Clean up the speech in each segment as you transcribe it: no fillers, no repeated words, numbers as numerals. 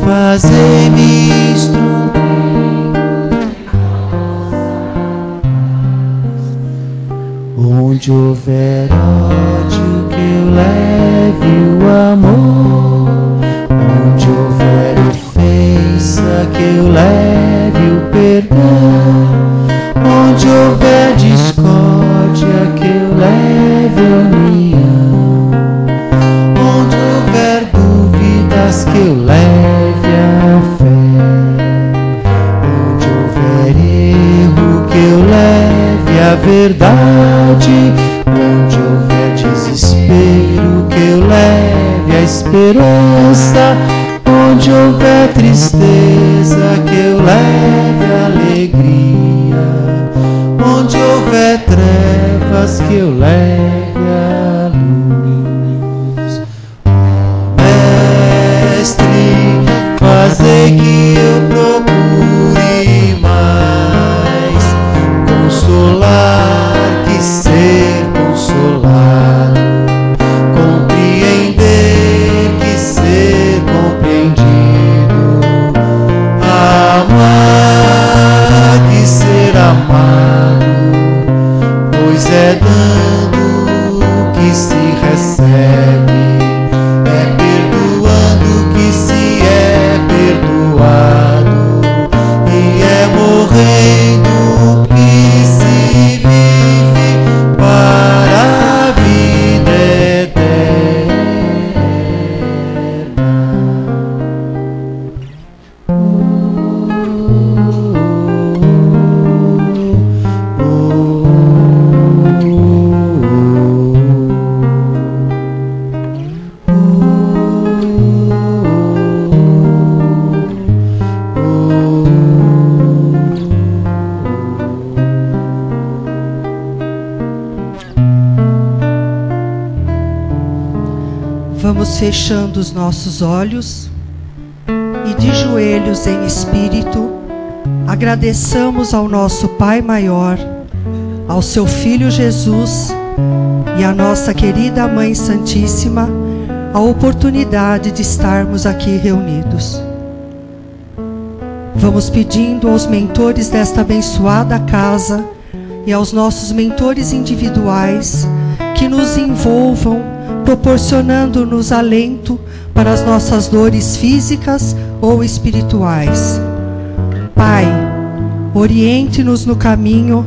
Fazei-me instrumento. Onde houver ódio, que eu leve o amor. Onde houver ofensa, que eu leve o perdão. Onde houver discórdia, que eu leve a união. Onde houver dúvidas, que eu leve a fé. Onde houver erro, que eu leve a verdade. Onde houver desespero, que eu leve a esperança. Onde houver tristeza, que eu leve a alegria. Onde houver trevas, que eu leve a luz. Mestre, fazei que eu procure mais consolar que ser consolado, compreender que ser compreendido, amar que ser amado, pois é dando que se recebe, é perdoando que se é perdoado, e é morrendo que se vive para a vida eterna. Vamos fechando os nossos olhos e de joelhos em espírito, agradeçamos ao nosso Pai Maior, ao seu Filho Jesus e à nossa querida Mãe Santíssima a oportunidade de estarmos aqui reunidos. Vamos pedindo aos mentores desta abençoada casa e aos nossos mentores individuais que nos envolvam, proporcionando-nos alento para as nossas dores físicas ou espirituais. Pai, oriente-nos no caminho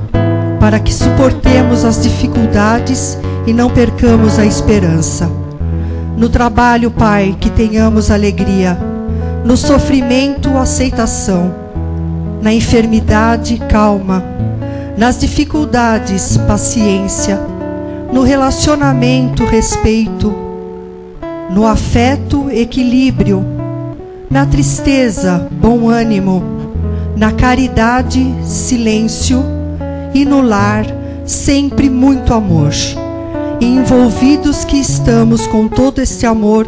para que suportemos as dificuldades e não percamos a esperança. No trabalho, Pai, que tenhamos alegria. No sofrimento, aceitação. Na enfermidade, calma. Nas dificuldades, paciência. No relacionamento, respeito. No afeto, equilíbrio. Na tristeza, bom ânimo. Na caridade, silêncio. E no lar, sempre muito amor. E envolvidos que estamos com todo este amor,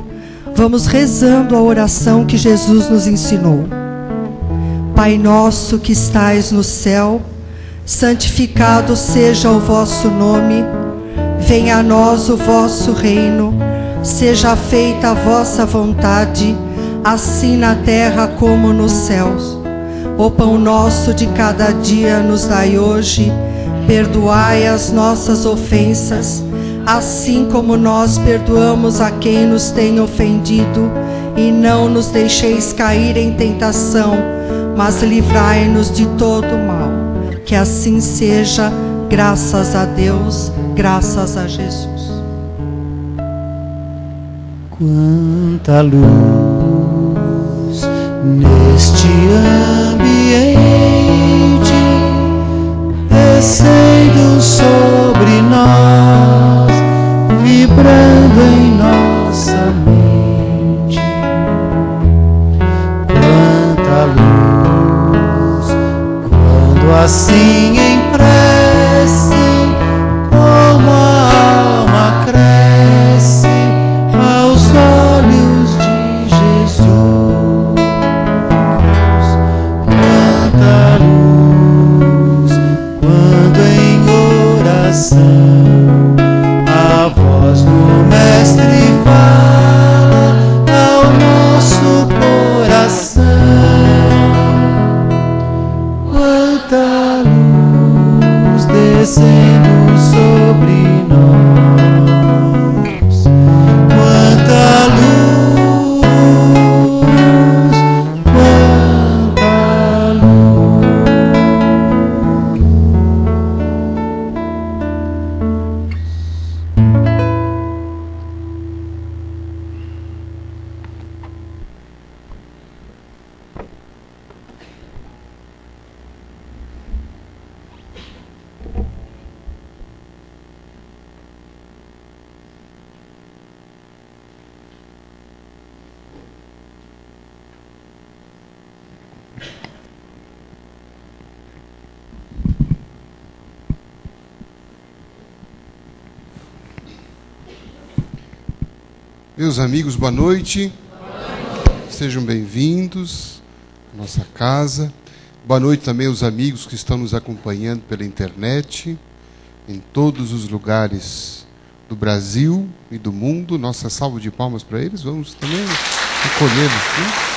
vamos rezando a oração que Jesus nos ensinou. Pai nosso que estais no céu, santificado seja o vosso nome. Venha a nós o vosso reino, seja feita a vossa vontade, assim na terra como nos céus. O pão nosso de cada dia nos dai hoje, perdoai as nossas ofensas, assim como nós perdoamos a quem nos tem ofendido, e não nos deixeis cair em tentação, mas livrai-nos de todo mal. Que assim seja, graças a Deus, graças a Jesus. Quanta luz neste ambiente, descendo sobre nós, vibrando em nossa mente. Quanta luz, quando assim em prece, como a alma cresce aos olhos de Jesus. Quanta luz, quando em oração a voz do Mestre vai Meus amigos, boa noite. Sejam bem-vindos à nossa casa. Boa noite também aos amigos que estão nos acompanhando pela internet, em todos os lugares do Brasil e do mundo. Nossa salva de palmas para eles. Vamos também recolhê-los, né?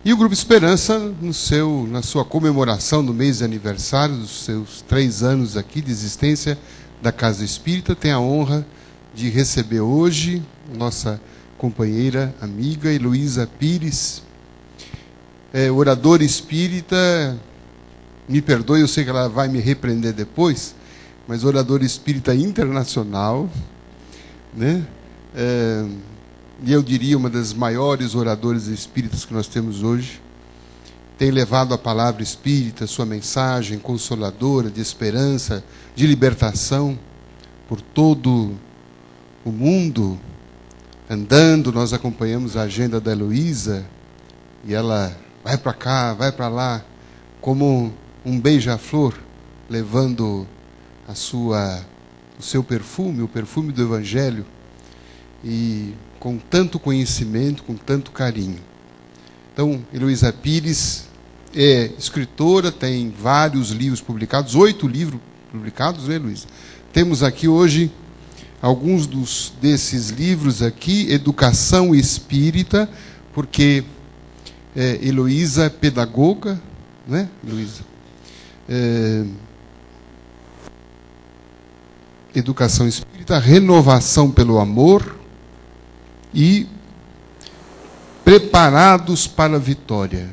E o Grupo Esperança, na sua comemoração do mês de aniversário, dos seus 3 anos aqui de existência da Casa Espírita, tem a honra de receber hoje nossa companheira, amiga, Heloísa Pires, oradora espírita. Me perdoe, eu sei que ela vai me repreender depois, mas oradora espírita internacional, né? E eu diria uma das maiores oradoras espíritas que nós temos hoje. Tem levado a palavra espírita, sua mensagem consoladora, de esperança, de libertação, por todo o mundo. Andando, nós acompanhamos a agenda da Heloísa, e ela vai para cá, vai para lá, como um beija-flor, levando o seu perfume, o perfume do Evangelho, e com tanto conhecimento, com tanto carinho. Então, Heloísa Pires é escritora, tem vários livros publicados, 8 livros publicados, né, Heloísa? Temos aqui hoje alguns desses livros aqui, Educação Espírita, porque Heloísa é pedagoga, né, Heloísa? Educação Espírita, Renovação pelo Amor e Preparados para a Vitória.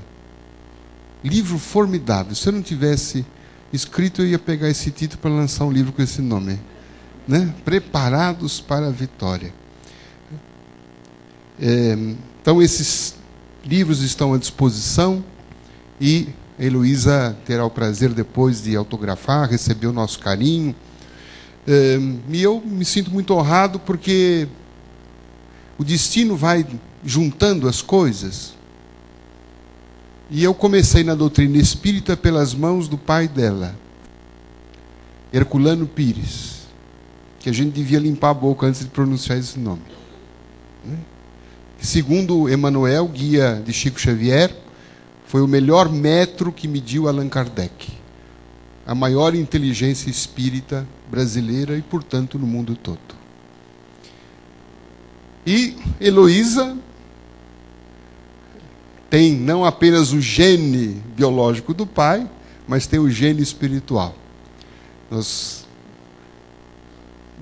Livro formidável. Se eu não tivesse escrito, eu ia pegar esse título para lançar um livro com esse nome, né? Preparados para a Vitória. Então, esses livros estão à disposição e a Heloísa terá o prazer depois de autografar, receber o nosso carinho. E eu me sinto muito honrado porque o destino vai juntando as coisas. E eu comecei na doutrina espírita pelas mãos do pai dela, Herculano Pires, que a gente devia limpar a boca antes de pronunciar esse nome, né? Segundo Emmanuel, guia de Chico Xavier, foi o melhor metro que mediu Allan Kardec, a maior inteligência espírita brasileira e, portanto, no mundo todo. E Heloísa tem não apenas o gene biológico do pai, mas tem o gene espiritual. Nós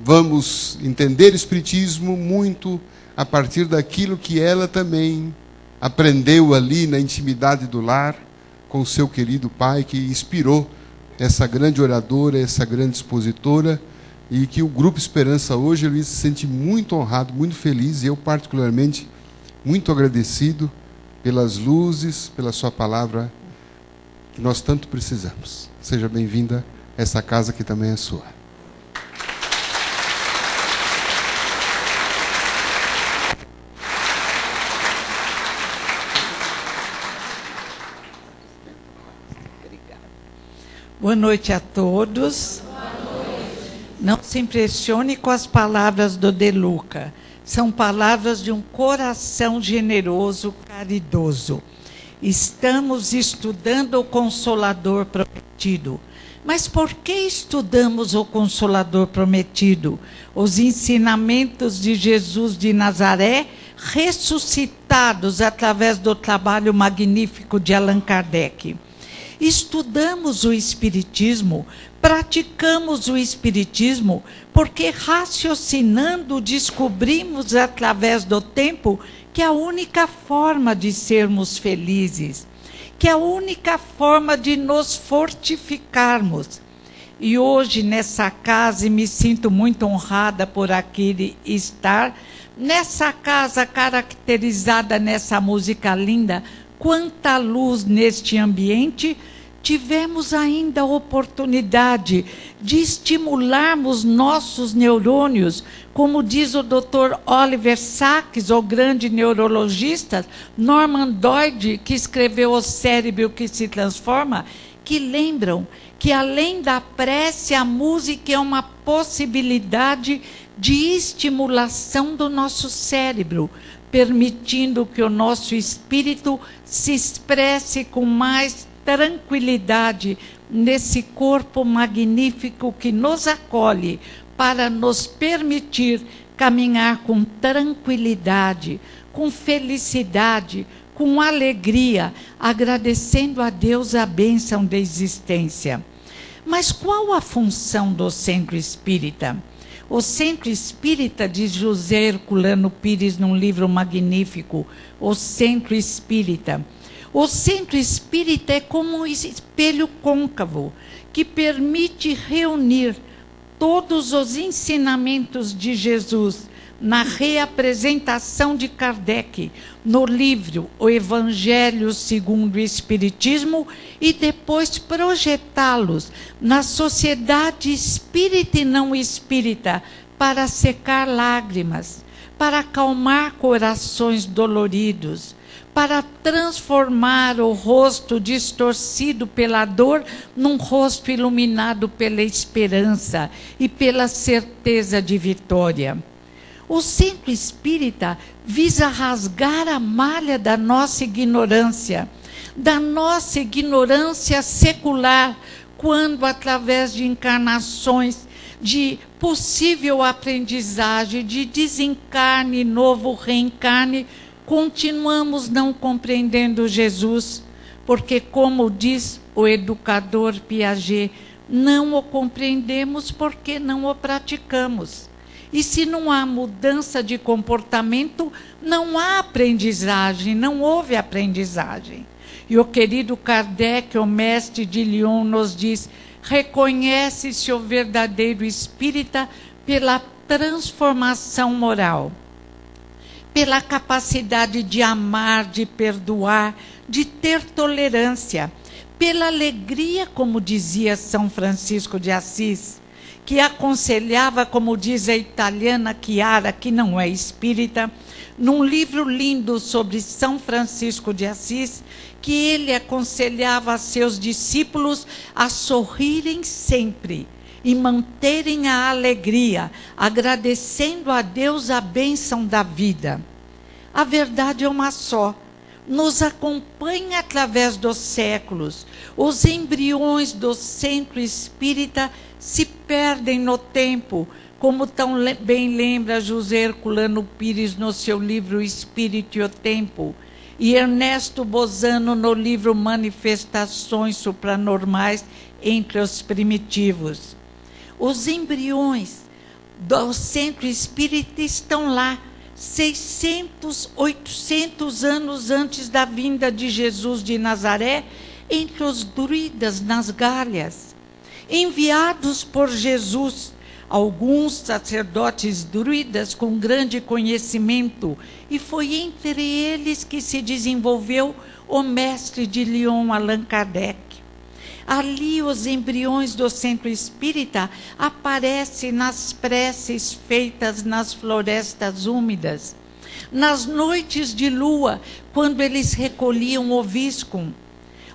vamos entender Espiritismo muito a partir daquilo que ela também aprendeu ali na intimidade do lar, com o seu querido pai, que inspirou essa grande oradora, essa grande expositora, e que o Grupo Esperança hoje, ele se sente muito honrado, muito feliz, e eu particularmente muito agradecido pelas luzes, pela sua palavra, que nós tanto precisamos. Seja bem-vinda a essa casa que também é sua. Boa noite a todos. Não se impressione com as palavras do De Luca. São palavras de um coração generoso, caridoso. Estamos estudando o Consolador Prometido. Mas por que estudamos o Consolador Prometido? Os ensinamentos de Jesus de Nazaré, ressuscitados através do trabalho magnífico de Allan Kardec. Estudamos o Espiritismo, praticamos o Espiritismo, porque raciocinando descobrimos através do tempo que a única forma de sermos felizes, que a única forma de nos fortificarmos. E hoje nessa casa, e me sinto muito honrada por aqui estar, nessa casa caracterizada nessa música linda, quanta luz neste ambiente, tivemos ainda a oportunidade de estimularmos nossos neurônios, como diz o Dr. Oliver Sacks, o grande neurologista, Norman Doidge, que escreveu O Cérebro que se Transforma, que lembram que além da prece, a música é uma possibilidade de estimulação do nosso cérebro, permitindo que o nosso espírito se expresse com mais tranquilidade nesse corpo magnífico que nos acolhe, para nos permitir caminhar com tranquilidade, com felicidade, com alegria, agradecendo a Deus a bênção da existência. Mas qual a função do centro espírita? O centro espírita, diz José Herculano Pires num livro magnífico, O Centro Espírita. O centro espírita é como um espelho côncavo que permite reunir todos os ensinamentos de Jesus na reapresentação de Kardec, no livro O Evangelho segundo o Espiritismo, e depois projetá-los na sociedade espírita e não espírita, para secar lágrimas, para acalmar corações doloridos, para transformar o rosto distorcido pela dor num rosto iluminado pela esperança e pela certeza de vitória. O centro espírita visa rasgar a malha da nossa ignorância secular, quando, através de encarnações, de possível aprendizagem, de desencarne, novo reencarne, continuamos não compreendendo Jesus, porque, como diz o educador Piaget, não o compreendemos porque não o praticamos. E se não há mudança de comportamento, não há aprendizagem, não houve aprendizagem. E o querido Kardec, o mestre de Lyon, nos diz: reconhece-se o verdadeiro espírita pela transformação moral, pela capacidade de amar, de perdoar, de ter tolerância, pela alegria, como dizia São Francisco de Assis, que aconselhava, como diz a italiana Chiara, que não é espírita, num livro lindo sobre São Francisco de Assis, que ele aconselhava a seus discípulos a sorrirem sempre e manterem a alegria, agradecendo a Deus a bênção da vida. A verdade é uma só. Nos acompanha através dos séculos. Os embriões do centro espírita se perdem no tempo, como tão bem lembra José Herculano Pires no seu livro O Espírito e o Tempo, e Ernesto Bozano no livro Manifestações Supranormais entre os Primitivos. Os embriões do centro espírita estão lá, 600, 800 anos antes da vinda de Jesus de Nazaré, entre os druidas nas Gálias, enviados por Jesus, alguns sacerdotes druidas com grande conhecimento, e foi entre eles que se desenvolveu o mestre de Lyon, Allan Kardec. Ali os embriões do centro espírita aparecem nas preces feitas nas florestas úmidas, nas noites de lua, quando eles recolhiam o viscum.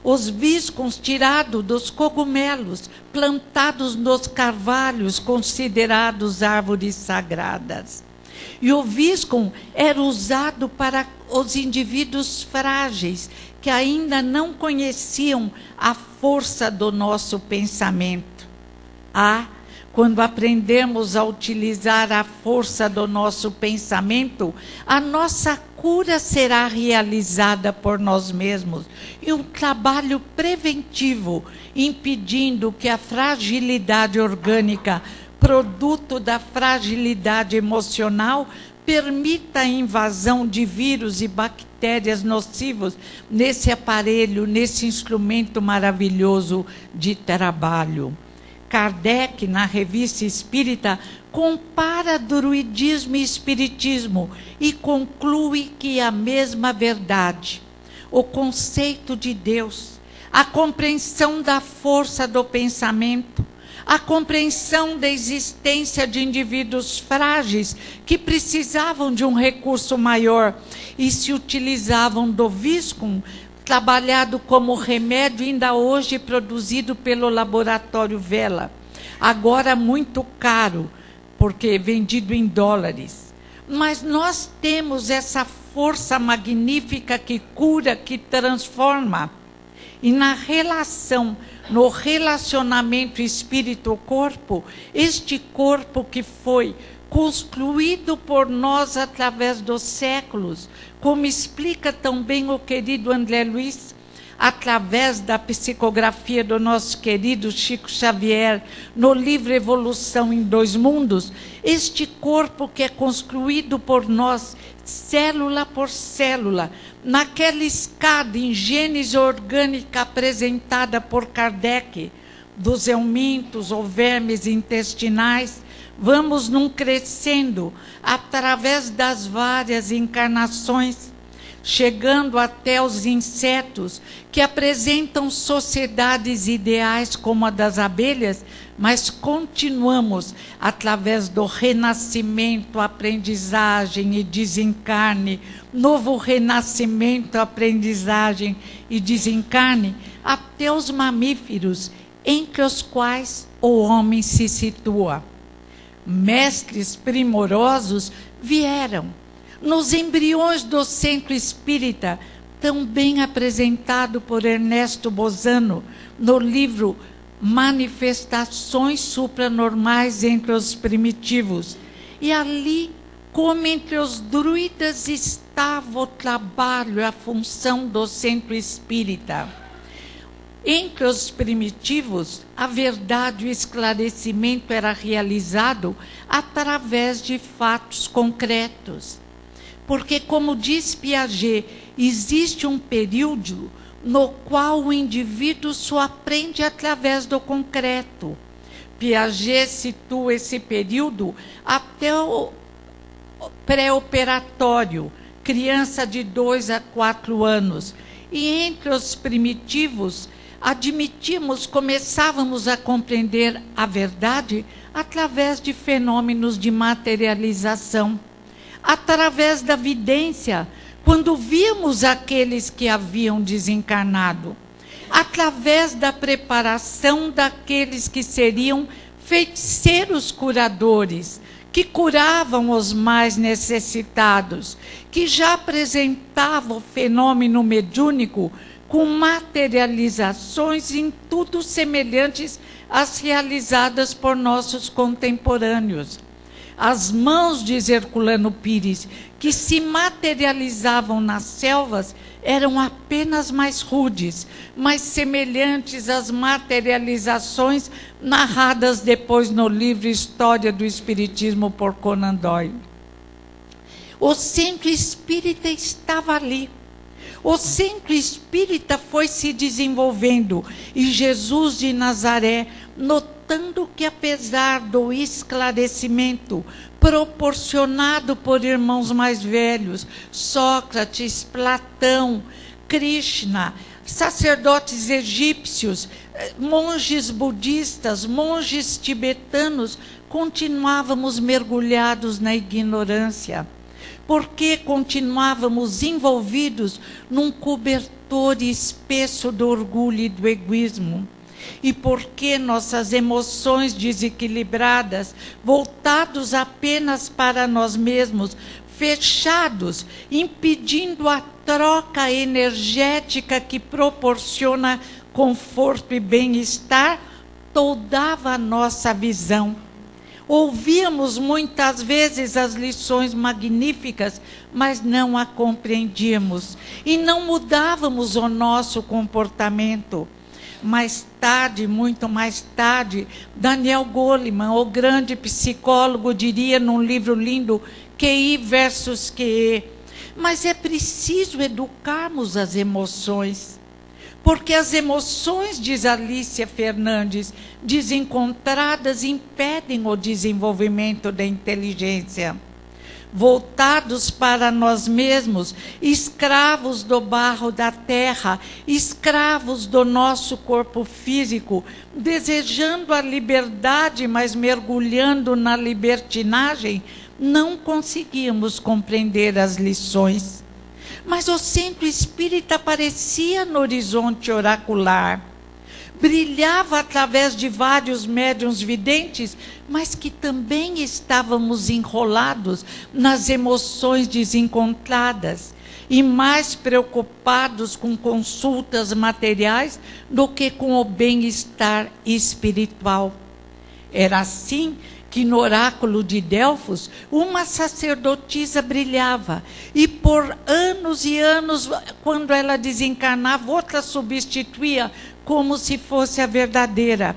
Os viscums tirados dos cogumelos, plantados nos carvalhos, considerados árvores sagradas. E o viscum era usado para os indivíduos frágeis, que ainda não conheciam a força do nosso pensamento. Quando aprendemos a utilizar a força do nosso pensamento, a nossa cura será realizada por nós mesmos, e um trabalho preventivo, impedindo que a fragilidade orgânica, produto da fragilidade emocional, permita a invasão de vírus e bactérias nocivos nesse aparelho, nesse instrumento maravilhoso de trabalho. Kardec, na Revista Espírita, compara druidismo e espiritismo e conclui que é a mesma verdade. O conceito de Deus, a compreensão da força do pensamento, a compreensão da existência de indivíduos frágeis que precisavam de um recurso maior e se utilizavam do viscum, trabalhado como remédio ainda hoje produzido pelo laboratório Vela, agora muito caro, porque vendido em dólares. Mas nós temos essa força magnífica que cura, que transforma. E no relacionamento espírito-corpo, este corpo que foi construído por nós através dos séculos, como explica tão bem o querido André Luiz, através da psicografia do nosso querido Chico Xavier, no livro Evolução em Dois Mundos, este corpo que é construído por nós, célula por célula, naquela escada em gênese orgânica apresentada por Kardec, dos eumintos ou vermes intestinais, vamos num crescendo através das várias encarnações, chegando até os insetos, que apresentam sociedades ideais como a das abelhas, mas continuamos através do renascimento, aprendizagem e desencarne, novo renascimento, aprendizagem e desencarne, até os mamíferos, entre os quais o homem se situa. Mestres primorosos vieram nos embriões do Centro Espírita, tão bem apresentado por Ernesto Bozano, no livro Manifestações Supranormais entre os Primitivos. E ali, como entre os druidas, estava o trabalho, a função do Centro Espírita. Entre os primitivos, a verdade e o esclarecimento era realizado através de fatos concretos. Porque, como diz Piaget, existe um período no qual o indivíduo só aprende através do concreto. Piaget situa esse período até o pré-operatório, criança de 2 a 4 anos. E entre os primitivos, começávamos a compreender a verdade através de fenômenos de materialização. Através da vidência, quando víamos aqueles que haviam desencarnado, através da preparação daqueles que seriam feiticeiros curadores, que curavam os mais necessitados, que já apresentavam o fenômeno mediúnico com materializações em tudo semelhantes às realizadas por nossos contemporâneos. As mãos, diz Herculano Pires, que se materializavam nas selvas, eram apenas mais rudes, mais semelhantes às materializações narradas depois no livro História do Espiritismo por Conan Doyle. O Centro Espírita estava ali. O Centro Espírita foi se desenvolvendo e Jesus de Nazaré, notando que apesar do esclarecimento proporcionado por irmãos mais velhos, Sócrates, Platão, Krishna, sacerdotes egípcios, monges budistas, monges tibetanos, continuávamos mergulhados na ignorância. Porque continuávamos envolvidos num cobertor espesso do orgulho e do egoísmo. E porque nossas emoções desequilibradas, voltados apenas para nós mesmos, fechados, impedindo a troca energética que proporciona conforto e bem-estar, toldava a nossa visão. Ouvíamos muitas vezes as lições magníficas, mas não a compreendíamos e não mudávamos o nosso comportamento. Mais tarde, muito mais tarde, Daniel Goleman, o grande psicólogo, diria num livro lindo, QI versus QE. Mas é preciso educarmos as emoções. Porque as emoções, diz Alicia Fernandes, desencontradas impedem o desenvolvimento da inteligência. voltados para nós mesmos, escravos do barro da terra, escravos do nosso corpo físico, desejando a liberdade, mas mergulhando na libertinagem, não conseguíamos compreender as lições. Mas o centro espírita aparecia no horizonte oracular. Brilhava através de vários médiuns videntes, mas que também estávamos enrolados nas emoções desencontradas e mais preocupados com consultas materiais do que com o bem-estar espiritual. Era assim que no oráculo de Delfos, uma sacerdotisa brilhava, e por anos e anos, quando ela desencarnava, outra substituía, como se fosse a verdadeira.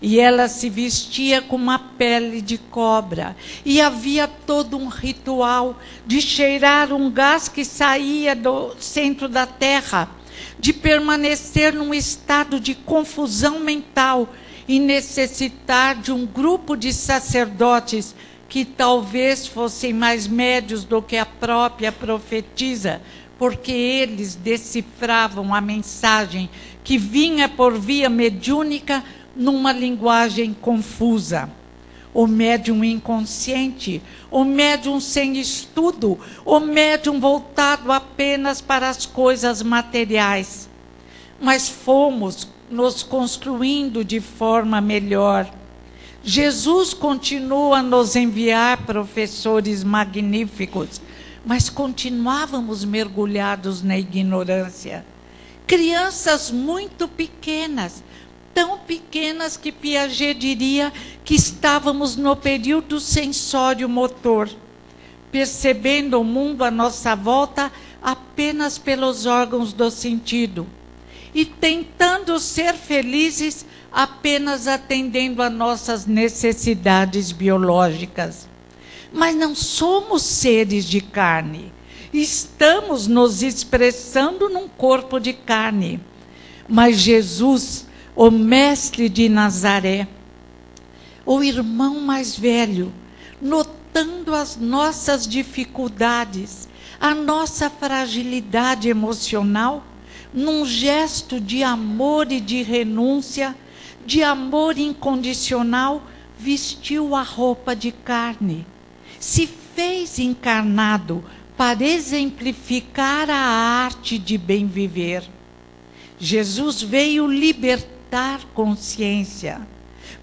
E ela se vestia com uma pele de cobra, e havia todo um ritual de cheirar um gás que saía do centro da terra, de permanecer num estado de confusão mental, e necessitar de um grupo de sacerdotes que talvez fossem mais médios do que a própria profetisa, porque eles decifravam a mensagem que vinha por via mediúnica numa linguagem confusa. O médium inconsciente, o médium sem estudo, o médium voltado apenas para as coisas materiais. Mas fomos nos construindo de forma melhor. Jesus continua a nos enviar professores magníficos, mas continuávamos mergulhados na ignorância. Crianças muito pequenas, tão pequenas que Piaget diria que estávamos no período sensório-motor, percebendo o mundo à nossa volta apenas pelos órgãos do sentido, e tentando ser felizes apenas atendendo a nossas necessidades biológicas. Mas não somos seres de carne. Estamos nos expressando num corpo de carne. Mas Jesus, o mestre de Nazaré, o irmão mais velho, notando as nossas dificuldades, a nossa fragilidade emocional, num gesto de amor e de renúncia, de amor incondicional, vestiu a roupa de carne. Se fez encarnado para exemplificar a arte de bem viver. Jesus veio libertar consciência,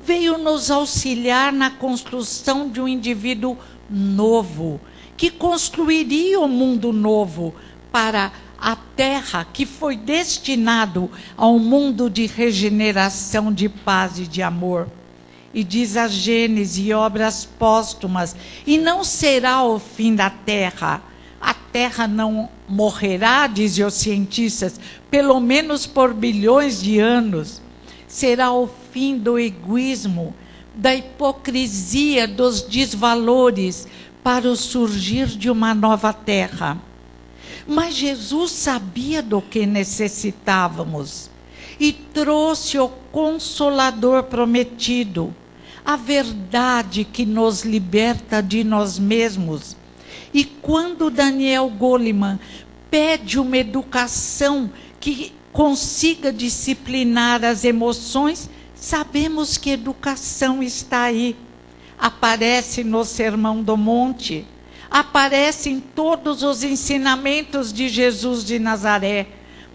veio nos auxiliar na construção de um indivíduo novo, que construiria o mundo novo para a terra que foi destinado ao mundo de regeneração, de paz e de amor. E diz a Gênese e obras póstumas, e não será o fim da terra. A terra não morrerá, dizem os cientistas, pelo menos por bilhões de anos. Será o fim do egoísmo, da hipocrisia, dos desvalores, para o surgir de uma nova terra. Mas Jesus sabia do que necessitávamos e trouxe o Consolador prometido, a verdade que nos liberta de nós mesmos. E quando Daniel Goleman pede uma educação que consiga disciplinar as emoções, sabemos que educação está aí. Aparece no Sermão do Monte, aparece em todos os ensinamentos de Jesus de Nazaré,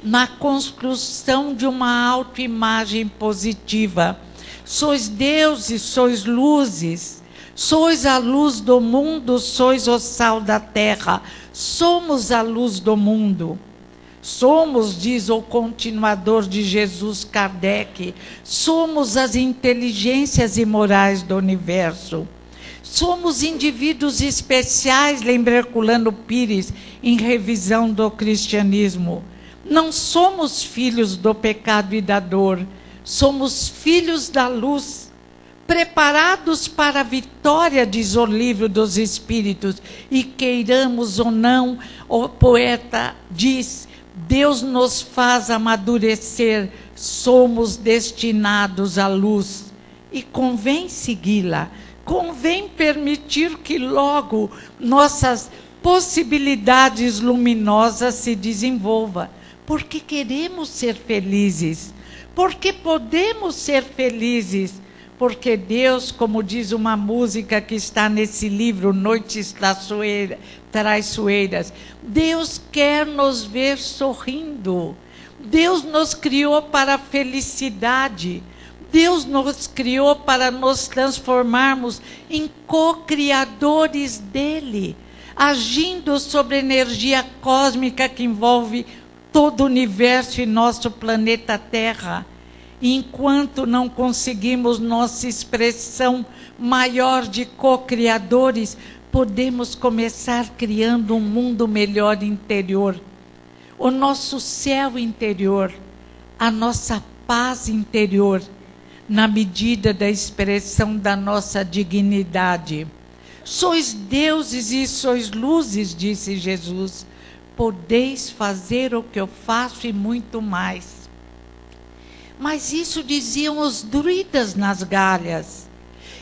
na construção de uma autoimagem positiva. Sois deuses, sois luzes, sois a luz do mundo, sois o sal da terra, somos a luz do mundo. Somos, diz o continuador de Jesus, Kardec, somos as inteligências imorais do universo. Somos indivíduos especiais, lembra Herculano Pires, em Revisão do Cristianismo. Não somos filhos do pecado e da dor, somos filhos da luz, preparados para a vitória, diz o Livro dos Espíritos, e queiramos ou não, o poeta diz, Deus nos faz amadurecer, somos destinados à luz, e convém segui-la, convém permitir que logo nossas possibilidades luminosas se desenvolvam, porque queremos ser felizes, porque podemos ser felizes, porque Deus, como diz uma música que está nesse livro, Noites Traiçoeiras, Deus quer nos ver sorrindo. Deus nos criou para a felicidade. Deus nos criou para nos transformarmos em co-criadores dele, agindo sobre a energia cósmica que envolve todo o universo e nosso planeta Terra. Enquanto não conseguimos nossa expressão maior de co-criadores, podemos começar criando um mundo melhor interior. O nosso céu interior, a nossa paz interior, na medida da expressão da nossa dignidade. Sois deuses e sois luzes, disse Jesus. Podeis fazer o que eu faço e muito mais. Mas isso diziam os druidas nas Galhas.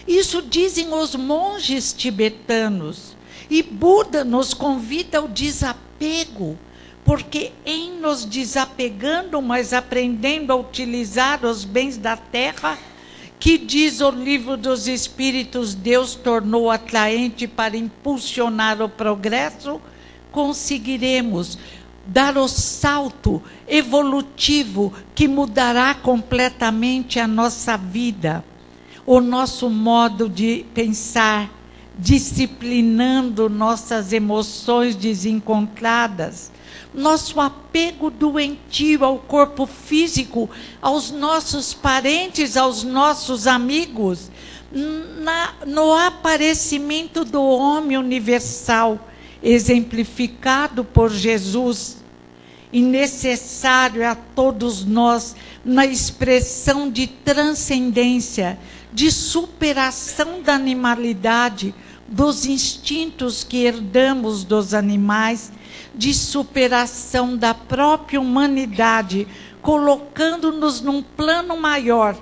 Isso dizem os monges tibetanos. E Buda nos convida ao desapego, porque em nos desapegando, mas aprendendo a utilizar os bens da terra, que diz o livro dos Espíritos, Deus tornou atraente para impulsionar o progresso, conseguiremos dar o salto evolutivo que mudará completamente a nossa vida, o nosso modo de pensar, disciplinando nossas emoções desencontradas, nosso apego doentio ao corpo físico, aos nossos parentes, aos nossos amigos, no aparecimento do homem universal, exemplificado por Jesus, e necessário a todos nós na expressão de transcendência, de superação da animalidade, dos instintos que herdamos dos animais, de superação da própria humanidade, colocando-nos num plano maior.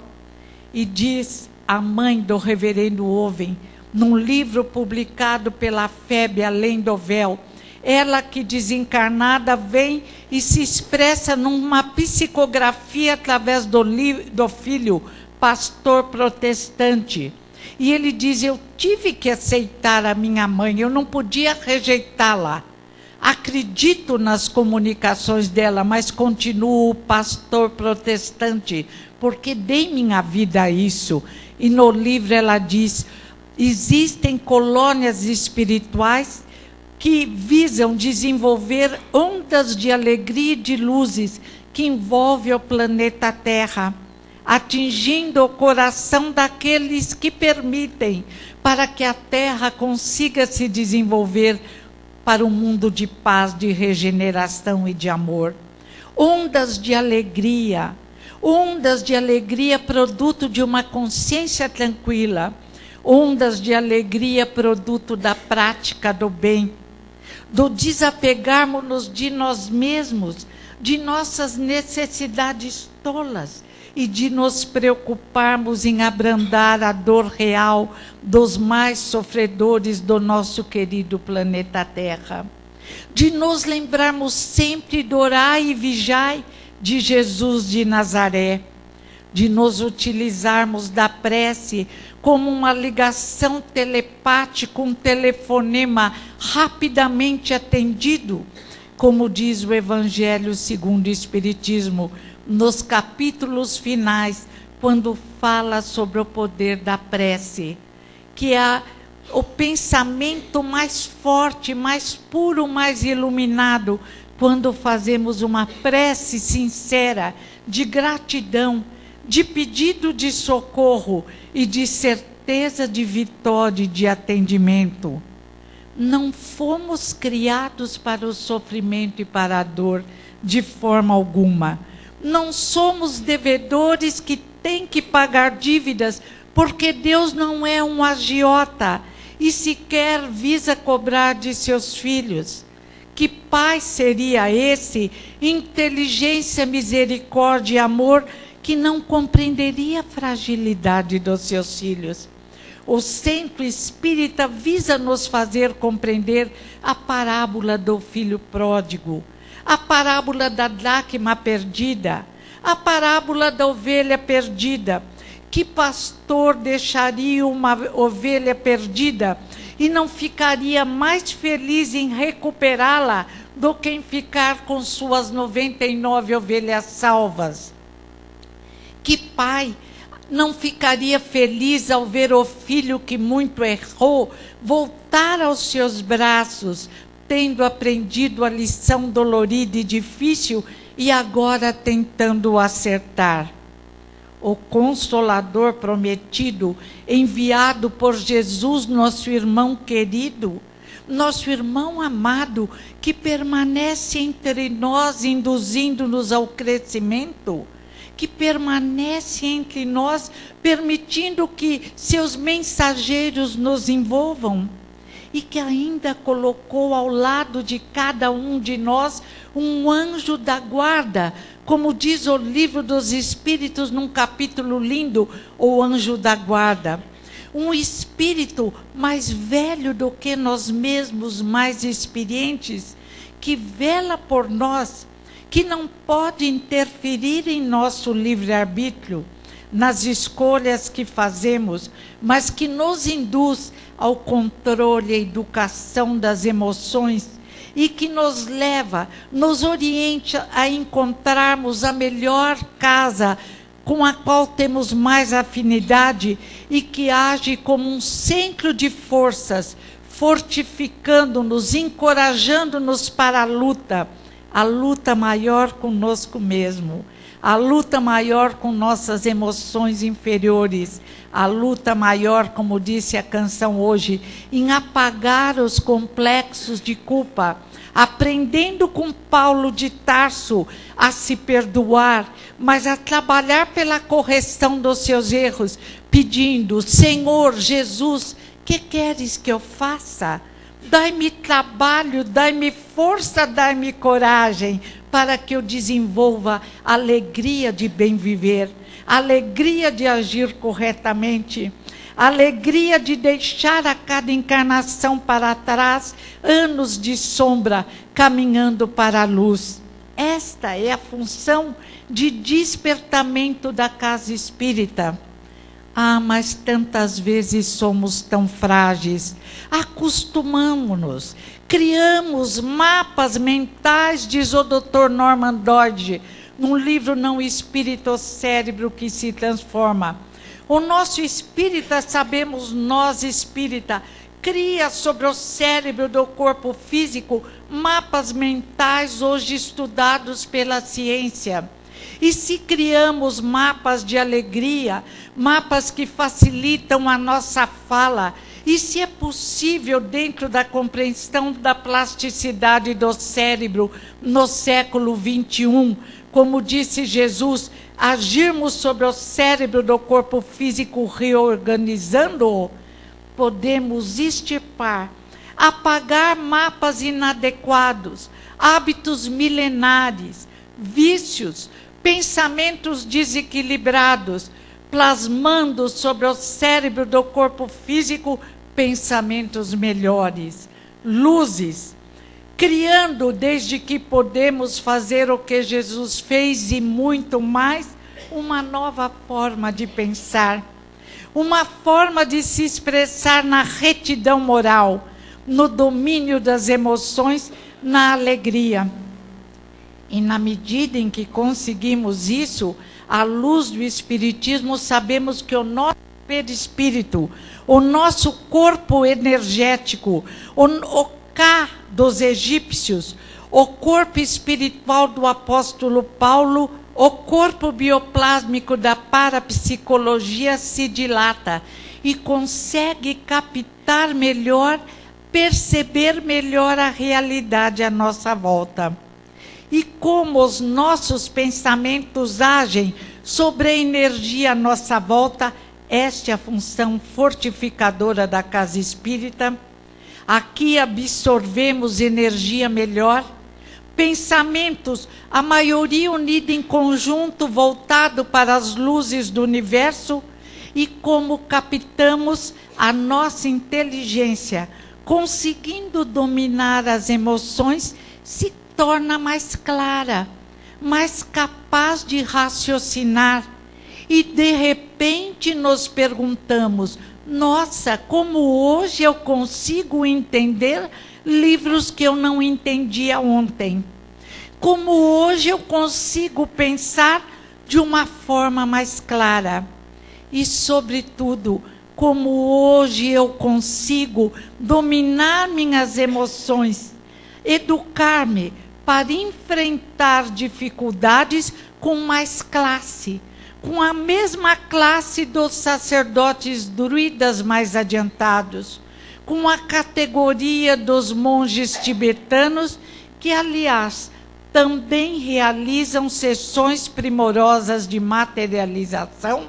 E diz a mãe do reverendo Owen, num livro publicado pela FEB Além do Véu, ela que desencarnada vem e se expressa numa psicografia através do filho, pastor protestante. E ele diz, eu tive que aceitar a minha mãe, eu não podia rejeitá-la. Acredito nas comunicações dela, mas continuo pastor protestante, porque dei minha vida a isso. E no livro ela diz, existem colônias espirituais que visam desenvolver ondas de alegria e de luzes que envolvem o planeta Terra, atingindo o coração daqueles que permitem para que a Terra consiga se desenvolver para um mundo de paz, de regeneração e de amor. Ondas de alegria produto de uma consciência tranquila, ondas de alegria produto da prática do bem, do desapegarmos-nos de nós mesmos, de nossas necessidades tolas e de nos preocuparmos em abrandar a dor real dos mais sofredores do nosso querido planeta Terra. De nos lembrarmos sempre do orai e vigiai de Jesus de Nazaré, de nos utilizarmos da prece como uma ligação telepática, um telefonema rapidamente atendido, como diz o Evangelho segundo o Espiritismo, nos capítulos finais, quando fala sobre o poder da prece, que é o pensamento mais forte, mais puro, mais iluminado, quando fazemos uma prece sincera, de gratidão, de pedido de socorro e de certeza de vitória e de atendimento. Não fomos criados para o sofrimento e para a dor, de forma alguma. Não somos devedores que têm que pagar dívidas, porque Deus não é um agiota e sequer visa cobrar de seus filhos. Que pai seria esse, inteligência, misericórdia e amor, que não compreenderia a fragilidade dos seus filhos? o Centro Espírita visa nos fazer compreender a parábola do filho pródigo, a parábola da dracma perdida, a parábola da ovelha perdida. Que pastor deixaria uma ovelha perdida e não ficaria mais feliz em recuperá-la do que em ficar com suas 99 ovelhas salvas? Que pai não ficaria feliz ao ver o filho que muito errou voltar aos seus braços, tendo aprendido a lição dolorida e difícil e agora tentando acertar? O Consolador prometido, enviado por Jesus, nosso irmão querido, nosso irmão amado, que permanece entre nós, induzindo-nos ao crescimento, que permanece entre nós, permitindo que seus mensageiros nos envolvam, e que ainda colocou ao lado de cada um de nós um anjo da guarda, como diz o Livro dos Espíritos, num capítulo lindo, o anjo da guarda. Um espírito mais velho do que nós mesmos, mais experientes, que vela por nós, que não pode interferir em nosso livre-arbítrio, nas escolhas que fazemos, mas que nos induz ao controle e educação das emoções e que nos leva, nos orienta a encontrarmos a melhor casa com a qual temos mais afinidade e que age como um centro de forças, fortificando-nos, encorajando-nos para a luta maior conosco mesmo, a luta maior com nossas emoções inferiores, a luta maior, como disse a canção hoje, em apagar os complexos de culpa, aprendendo com Paulo de Tarso a se perdoar, mas a trabalhar pela correção dos seus erros, pedindo: Senhor Jesus, que queres que eu faça? Dai-me trabalho, dai-me força, dai-me coragem, para que eu desenvolva a alegria de bem viver, a alegria de agir corretamente, a alegria de deixar a cada encarnação para trás anos de sombra, caminhando para a luz. Esta é a função de despertamento da casa espírita. Ah, mas tantas vezes somos tão frágeis. Acostumamos-nos, criamos mapas mentais, diz o Dr. Norman Doidge, num livro Não Espírito, o Cérebro que se Transforma. O nosso espírita, sabemos nós espírita, cria sobre o cérebro do corpo físico mapas mentais hoje estudados pela ciência. E se criamos mapas de alegria, mapas que facilitam a nossa fala, e se é possível, dentro da compreensão da plasticidade do cérebro no século XXI, como disse Jesus, agirmos sobre o cérebro do corpo físico reorganizando-o, podemos extirpar, apagar mapas inadequados, hábitos milenares, vícios, pensamentos desequilibrados, plasmando sobre o cérebro do corpo físico pensamentos melhores, luzes, criando, desde que podemos fazer o que Jesus fez e muito mais, uma nova forma de pensar, uma forma de se expressar na retidão moral, no domínio das emoções, na alegria. E na medida em que conseguimos isso, à luz do Espiritismo, sabemos que o nosso perispírito, o nosso corpo energético, o Ka dos egípcios, o corpo espiritual do apóstolo Paulo, o corpo bioplásmico da parapsicologia se dilata e consegue captar melhor, perceber melhor a realidade à nossa volta. E como os nossos pensamentos agem sobre a energia à nossa volta, esta é a função fortificadora da casa espírita. Aqui absorvemos energia melhor, pensamentos, a maioria unida em conjunto, voltado para as luzes do universo, e como captamos a nossa inteligência, conseguindo dominar as emoções, se torna mais clara, mais capaz de raciocinar. E de repente nos perguntamos: nossa, como hoje eu consigo entender livros que eu não entendia ontem? Como hoje eu consigo pensar de uma forma mais clara? E, sobretudo, como hoje eu consigo dominar minhas emoções, educar-me para enfrentar dificuldades com mais classe, com a mesma classe dos sacerdotes druidas mais adiantados, com a categoria dos monges tibetanos, que, aliás, também realizam sessões primorosas de materialização,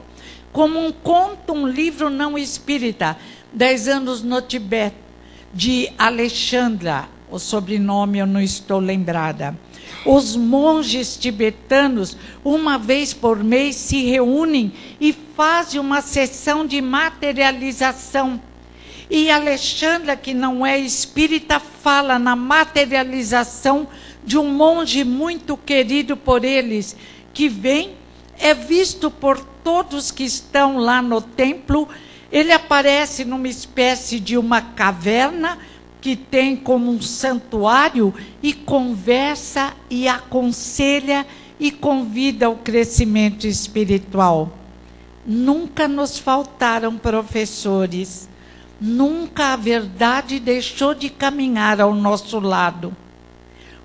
como conta um livro não espírita, 10 anos no Tibete, de Alexandra, o sobrenome eu não estou lembrada. Os monges tibetanos, uma vez por mês, se reúnem e fazem uma sessão de materialização. E Alexandra, que não é espírita, fala na materialização de um monge muito querido por eles, que vem, é visto por todos que estão lá no templo. Ele aparece numa espécie de uma caverna, que tem como um santuário, e conversa e aconselha e convida ao crescimento espiritual. Nunca nos faltaram professores, nunca a verdade deixou de caminhar ao nosso lado.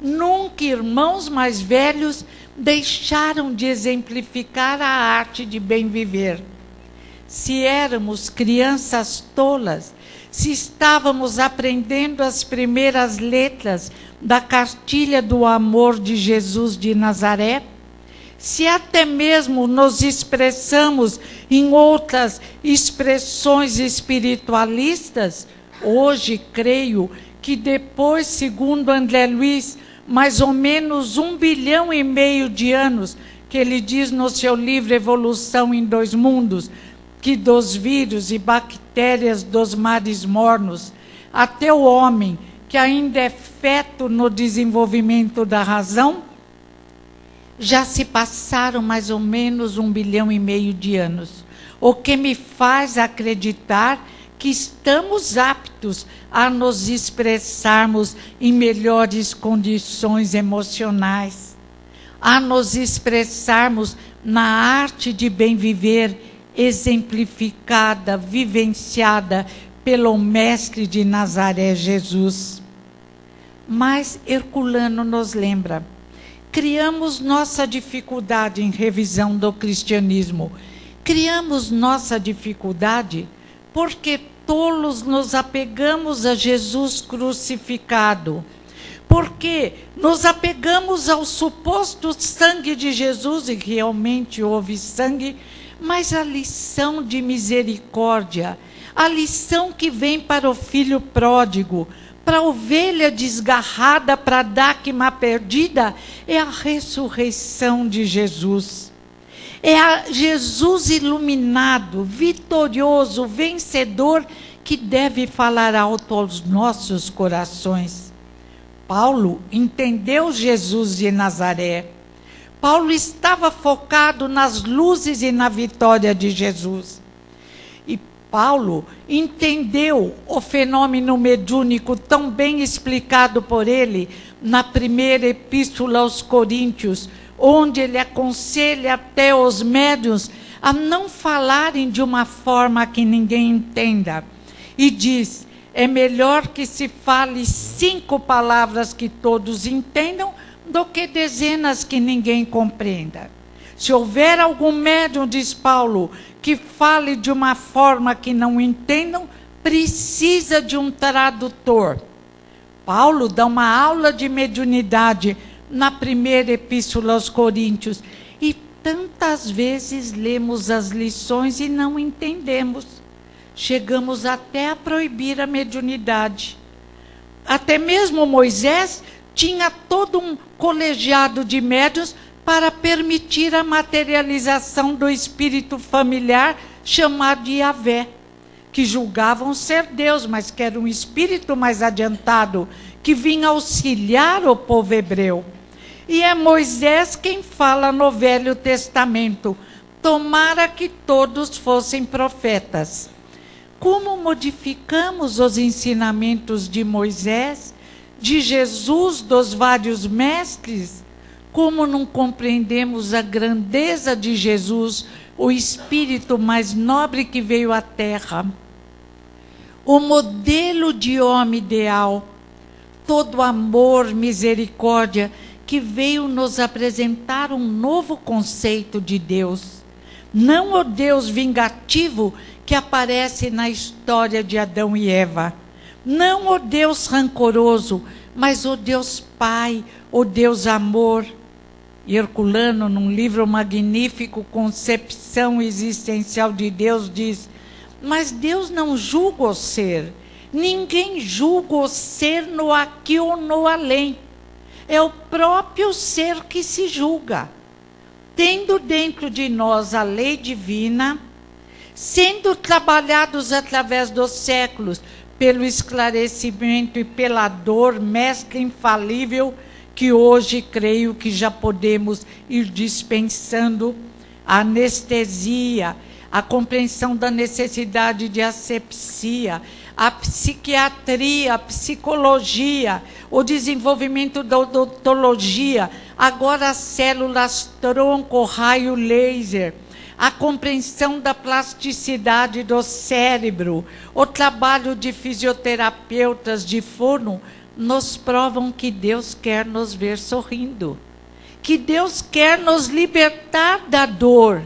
Nunca irmãos mais velhos deixaram de exemplificar a arte de bem viver. Se éramos crianças tolas, se estávamos aprendendo as primeiras letras da cartilha do amor de Jesus de Nazaré, se até mesmo nos expressamos em outras expressões espiritualistas, hoje creio que depois, segundo André Luiz, mais ou menos 1,5 bilhão de anos, que ele diz no seu livro Evolução em Dois Mundos, que dos vírus e bactérias dos mares mornos, até o homem, que ainda é feto no desenvolvimento da razão, já se passaram mais ou menos 1,5 bilhão de anos. O que me faz acreditar que estamos aptos a nos expressarmos em melhores condições emocionais, a nos expressarmos na arte de bem viver, exemplificada, vivenciada pelo Mestre de Nazaré, Jesus. Mas Herculano nos lembra: criamos nossa dificuldade em revisão do cristianismo. Criamos nossa dificuldade porque tolos nos apegamos a Jesus crucificado. Porque nos apegamos ao suposto sangue de Jesus, e realmente houve sangue, mas a lição de misericórdia, a lição que vem para o filho pródigo, para a ovelha desgarrada, para a dracma perdida, é a ressurreição de Jesus. É a Jesus iluminado, vitorioso, vencedor, que deve falar alto aos nossos corações. Paulo entendeu Jesus de Nazaré. Paulo estava focado nas luzes e na vitória de Jesus. E Paulo entendeu o fenômeno mediúnico tão bem explicado por ele na primeira epístola aos Coríntios, onde ele aconselha até os médiuns a não falarem de uma forma que ninguém entenda. E diz: é melhor que se fale 5 palavras que todos entendam, do que dezenas que ninguém compreenda. Se houver algum médium, diz Paulo, que fale de uma forma que não entendam, precisa de um tradutor. Paulo dá uma aula de mediunidade na primeira epístola aos Coríntios, e tantas vezes lemos as lições e não entendemos. Chegamos até a proibir a mediunidade. Até mesmo Moisés tinha todo um colegiado de médiuns para permitir a materialização do espírito familiar chamar de Yahvé, que julgavam ser Deus, mas que era um espírito mais adiantado, que vinha auxiliar o povo hebreu. E é Moisés quem fala no Velho Testamento: tomara que todos fossem profetas. Como modificamos os ensinamentos de Moisés, de Jesus, dos vários mestres? Como não compreendemos a grandeza de Jesus, o espírito mais nobre que veio à terra? O modelo de homem ideal, todo amor, misericórdia, que veio nos apresentar um novo conceito de Deus. Não o Deus vingativo que aparece na história de Adão e Eva. Não o Deus rancoroso, mas o Deus Pai, o Deus Amor. Herculano, num livro magnífico, Concepção Existencial de Deus, diz: mas Deus não julga o ser. Ninguém julga o ser no aqui ou no além. É o próprio ser que se julga. Tendo dentro de nós a lei divina, sendo trabalhados através dos séculos, pelo esclarecimento e pela dor, mestre infalível, que hoje creio que já podemos ir dispensando, a anestesia, a compreensão da necessidade de asepsia, a psiquiatria, a psicologia, o desenvolvimento da odontologia, agora as células tronco, raio laser, a compreensão da plasticidade do cérebro, o trabalho de fisioterapeutas de fono, nos provam que Deus quer nos ver sorrindo, que Deus quer nos libertar da dor.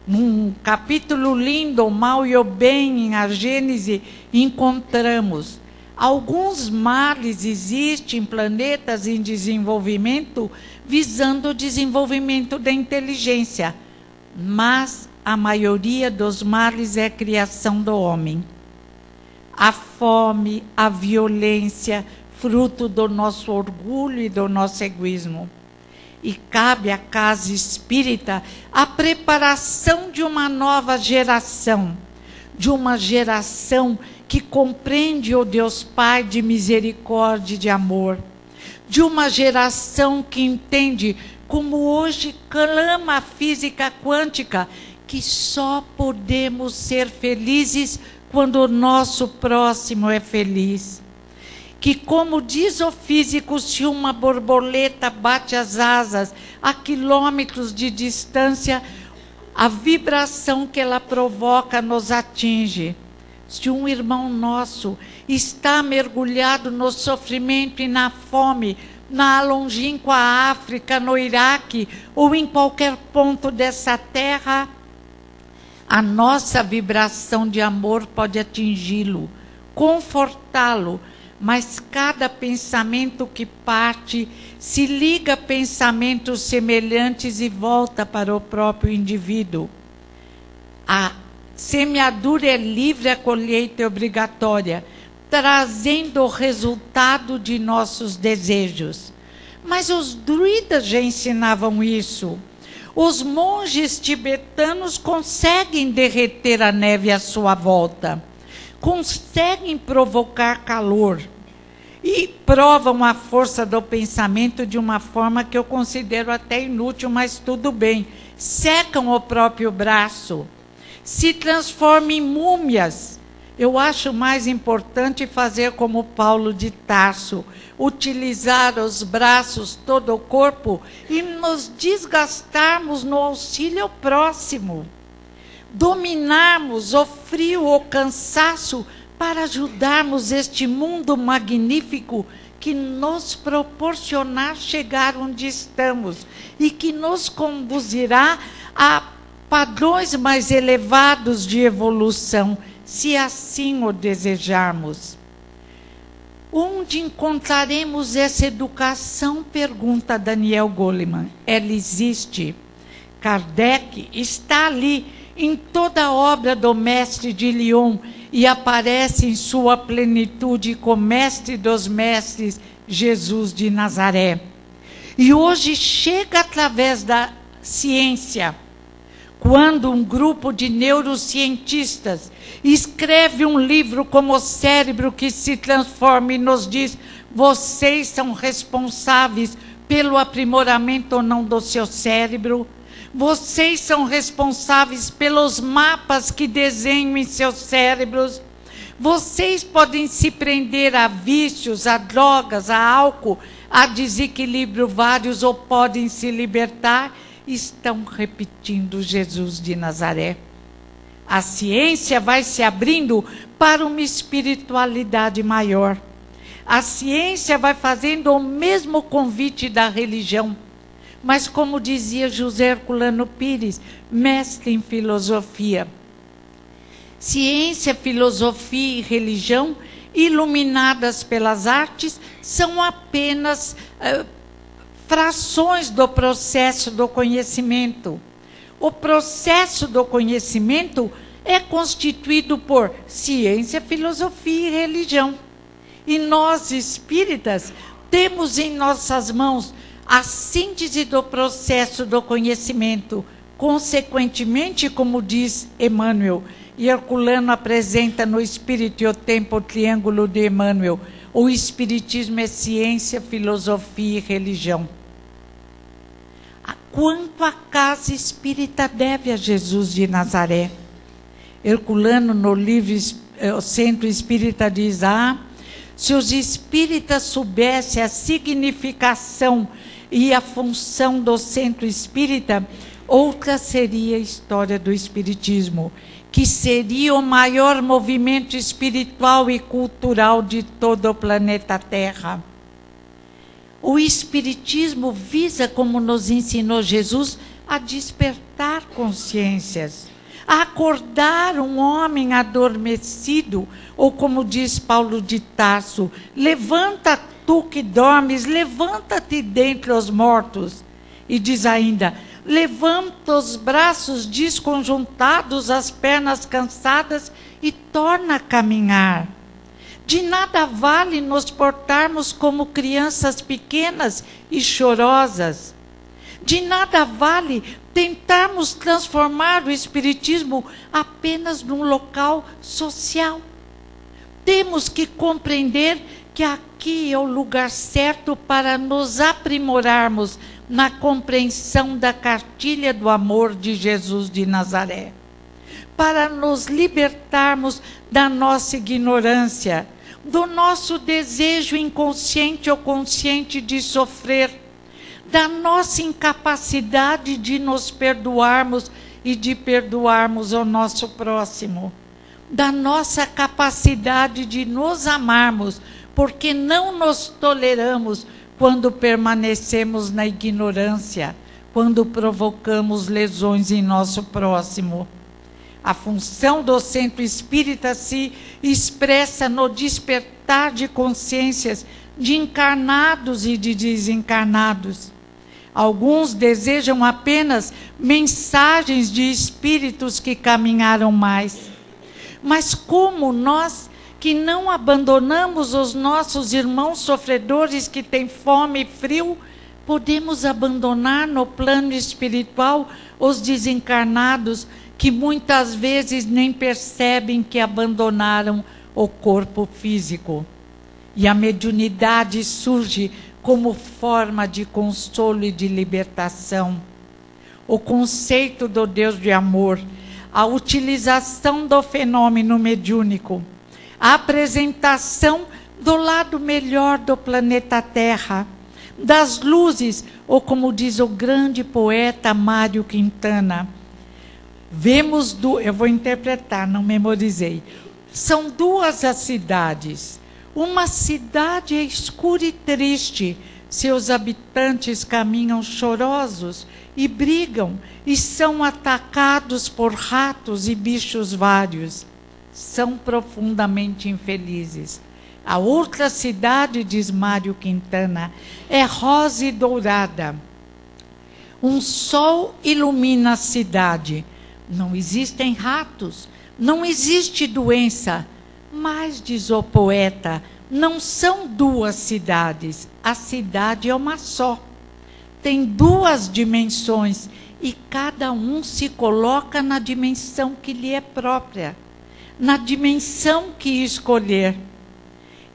Num capítulo lindo, o mal e o bem, em Gênesis, encontramos alguns males existem em planetas em desenvolvimento, visando o desenvolvimento da inteligência, mas a maioria dos males é criação do homem. A fome, a violência, fruto do nosso orgulho e do nosso egoísmo. E cabe à casa espírita a preparação de uma nova geração, de uma geração que compreende o Deus Pai de misericórdia e de amor, de uma geração que entende, como hoje clama a física quântica, que só podemos ser felizes quando o nosso próximo é feliz. Que, como diz o físico, se uma borboleta bate as asas a quilômetros de distância, a vibração que ela provoca nos atinge. Se um irmão nosso está mergulhado no sofrimento e na fome, na longínqua África, no Iraque ou em qualquer ponto dessa terra, a nossa vibração de amor pode atingi-lo, confortá-lo, mas cada pensamento que parte se liga a pensamentos semelhantes e volta para o próprio indivíduo. A semeadura é livre, a colheita é obrigatória, trazendo o resultado de nossos desejos. Mas os druidas já ensinavam isso. Os monges tibetanos conseguem derreter a neve à sua volta, conseguem provocar calor e provam a força do pensamento de uma forma que eu considero até inútil, mas tudo bem. Secam o próprio braço, se transformam em múmias. Eu acho mais importante fazer como Paulo de Tarso, utilizar os braços, todo o corpo e nos desgastarmos no auxílio ao próximo. Dominarmos o frio, o cansaço, para ajudarmos este mundo magnífico que nos proporcionar chegar onde estamos e que nos conduzirá a padrões mais elevados de evolução, se assim o desejarmos. Onde encontraremos essa educação? Pergunta Daniel Goleman. Ela existe. Kardec está ali em toda a obra do mestre de Lyon e aparece em sua plenitude como mestre dos mestres, Jesus de Nazaré. E hoje chega através da ciência, quando um grupo de neurocientistas escreve um livro como O Cérebro que se Transforma e nos diz: vocês são responsáveis pelo aprimoramento ou não do seu cérebro. Vocês são responsáveis pelos mapas que desenham em seus cérebros. Vocês podem se prender a vícios, a drogas, a álcool, a desequilíbrio vários, ou podem se libertar. Estão repetindo Jesus de Nazaré. A ciência vai se abrindo para uma espiritualidade maior. A ciência vai fazendo o mesmo convite da religião. Mas como dizia José Herculano Pires, mestre em filosofia, ciência, filosofia e religião, iluminadas pelas artes, são apenas frações do processo do conhecimento. O processo do conhecimento é constituído por ciência, filosofia e religião. E nós, espíritas, temos em nossas mãos a síntese do processo do conhecimento. Consequentemente, como diz Emmanuel, e Herculano apresenta no Espírito e o Tempo o triângulo de Emmanuel, o Espiritismo é ciência, filosofia e religião. Quanto a casa espírita deve a Jesus de Nazaré? Herculano, no livro O Centro Espírita, diz: se os espíritas soubessem a significação e a função do centro espírita, outra seria a história do espiritismo, que seria o maior movimento espiritual e cultural de todo o planeta Terra. O espiritismo visa, como nos ensinou Jesus, a despertar consciências, a acordar um homem adormecido, ou como diz Paulo de Tarso: levanta tu que dormes, levanta-te dentre os mortos. E diz ainda: levanta os braços desconjuntados, as pernas cansadas e torna a caminhar. De nada vale nos portarmos como crianças pequenas e chorosas. De nada vale tentarmos transformar o espiritismo apenas num local social. Temos que compreender que aqui é o lugar certo para nos aprimorarmos na compreensão da cartilha do amor de Jesus de Nazaré, para nos libertarmos da nossa ignorância, do nosso desejo inconsciente ou consciente de sofrer, da nossa incapacidade de nos perdoarmos e de perdoarmos o nosso próximo, da nossa capacidade de nos amarmos, porque não nos toleramos quando permanecemos na ignorância, quando provocamos lesões em nosso próximo. A função do centro espírita se expressa no despertar de consciências de encarnados e de desencarnados. Alguns desejam apenas mensagens de espíritos que caminharam mais. Mas como nós, que não abandonamos os nossos irmãos sofredores que têm fome e frio, podemos abandonar no plano espiritual os desencarnados que muitas vezes nem percebem que abandonaram o corpo físico? E a mediunidade surge como forma de consolo e de libertação. O conceito do Deus de amor, a utilização do fenômeno mediúnico, a apresentação do lado melhor do planeta Terra, das luzes, ou como diz o grande poeta Mário Quintana, eu vou interpretar, não memorizei. São duas as cidades. Uma cidade é escura e triste, seus habitantes caminham chorosos e brigam e são atacados por ratos e bichos vários. São profundamente infelizes. A outra cidade, diz Mário Quintana, é rosa e dourada. Um sol ilumina a cidade. Não existem ratos, não existe doença. Mas, diz o poeta, não são duas cidades. A cidade é uma só. Tem duas dimensões e cada um se coloca na dimensão que lhe é própria, na dimensão que escolher.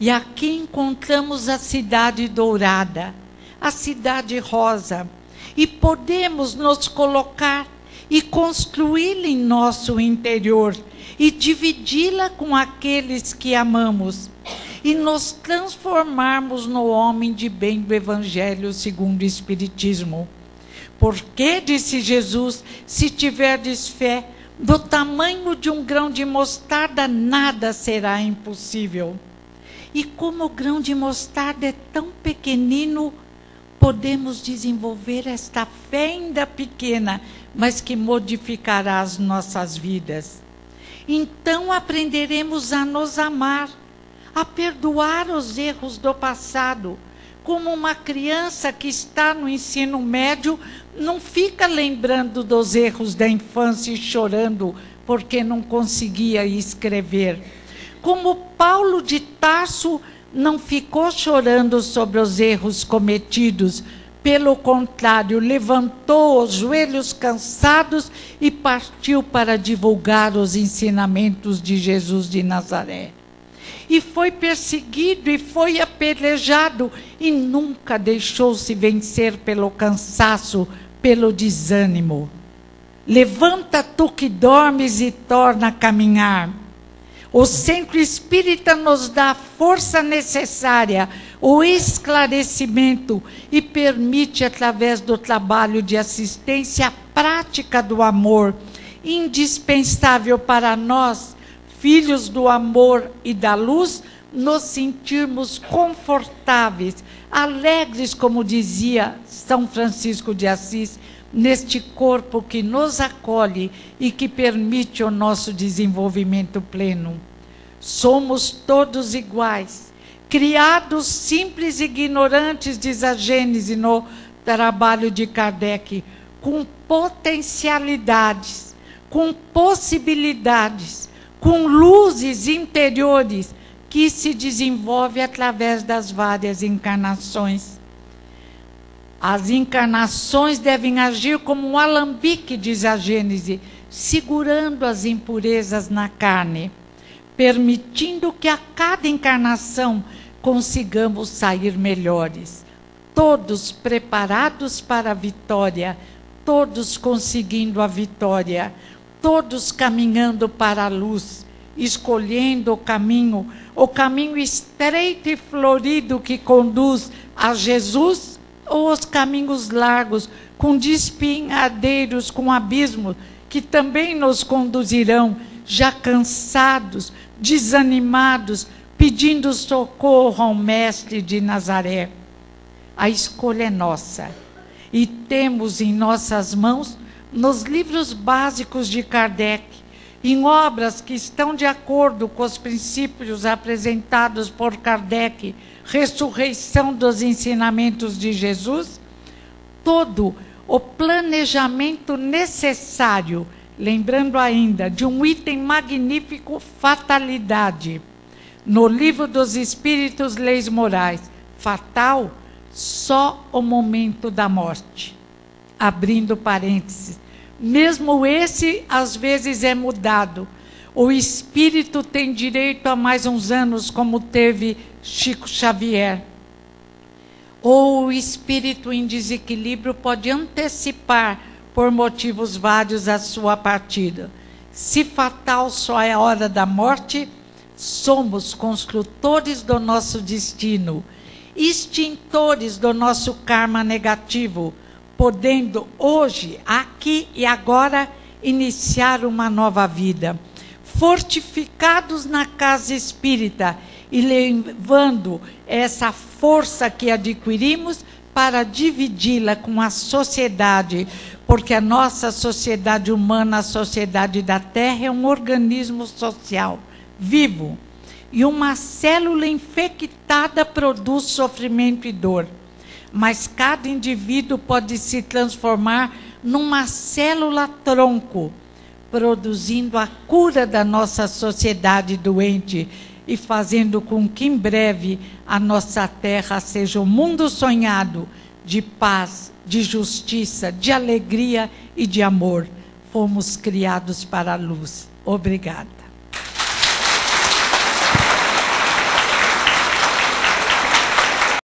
E aqui encontramos a cidade dourada, a cidade rosa, e podemos nos colocar e construí-la em nosso interior e dividi-la com aqueles que amamos e nos transformarmos no homem de bem do Evangelho segundo o Espiritismo. Porque, disse Jesus, se tiverdes fé do tamanho de um grão de mostarda, nada será impossível. E como o grão de mostarda é tão pequenino, podemos desenvolver esta fé ainda pequena, mas que modificará as nossas vidas. Então aprenderemos a nos amar, a perdoar os erros do passado. Como uma criança que está no ensino médio, não fica lembrando dos erros da infância e chorando porque não conseguia escrever. Como Paulo de Tarso não ficou chorando sobre os erros cometidos, pelo contrário, levantou os joelhos cansados e partiu para divulgar os ensinamentos de Jesus de Nazaré. E foi perseguido e foi apedrejado e nunca deixou-se vencer pelo cansaço, pelo desânimo. Levanta tu que dormes e torna a caminhar. O centro espírita nos dá a força necessária, o esclarecimento e permite, através do trabalho de assistência, a prática do amor, indispensável para nós, filhos do amor e da luz, nos sentirmos confortáveis, alegres, como dizia São Francisco de Assis, neste corpo que nos acolhe e que permite o nosso desenvolvimento pleno. Somos todos iguais, criados simples e ignorantes, diz a Gênese no trabalho de Kardec, com potencialidades, com possibilidades, com luzes interiores que se desenvolve através das várias encarnações. As encarnações devem agir como um alambique, diz a Gênese, segurando as impurezas na carne, permitindo que a cada encarnação consigamos sair melhores, todos preparados para a vitória, todos conseguindo a vitória, todos caminhando para a luz, escolhendo o caminho estreito e florido que conduz a Jesus, ou os caminhos largos, com despenhadeiros, com abismos, que também nos conduzirão, já cansados, desanimados, pedindo socorro ao Mestre de Nazaré. A escolha é nossa, e temos em nossas mãos, nos livros básicos de Kardec, em obras que estão de acordo com os princípios apresentados por Kardec, ressurreição dos ensinamentos de Jesus, todo o planejamento necessário, lembrando ainda de um item magnífico, fatalidade. No Livro dos Espíritos, Leis Morais, fatal, só o momento da morte. Abrindo parênteses, mesmo esse às vezes é mudado. O espírito tem direito a mais uns anos, como teve Chico Xavier. Ou o espírito em desequilíbrio pode antecipar, por motivos vários, a sua partida. Se fatal só é a hora da morte, somos construtores do nosso destino, extintores do nosso karma negativo, podendo hoje, aqui e agora, iniciar uma nova vida, fortificados na casa espírita e levando essa força que adquirimos para dividi-la com a sociedade, porque a nossa sociedade humana, a sociedade da Terra, é um organismo social vivo, e uma célula infectada produz sofrimento e dor. Mas cada indivíduo pode se transformar numa célula-tronco, produzindo a cura da nossa sociedade doente e fazendo com que em breve a nossa terra seja um mundo sonhado de paz, de justiça, de alegria e de amor. Fomos criados para a luz. Obrigada.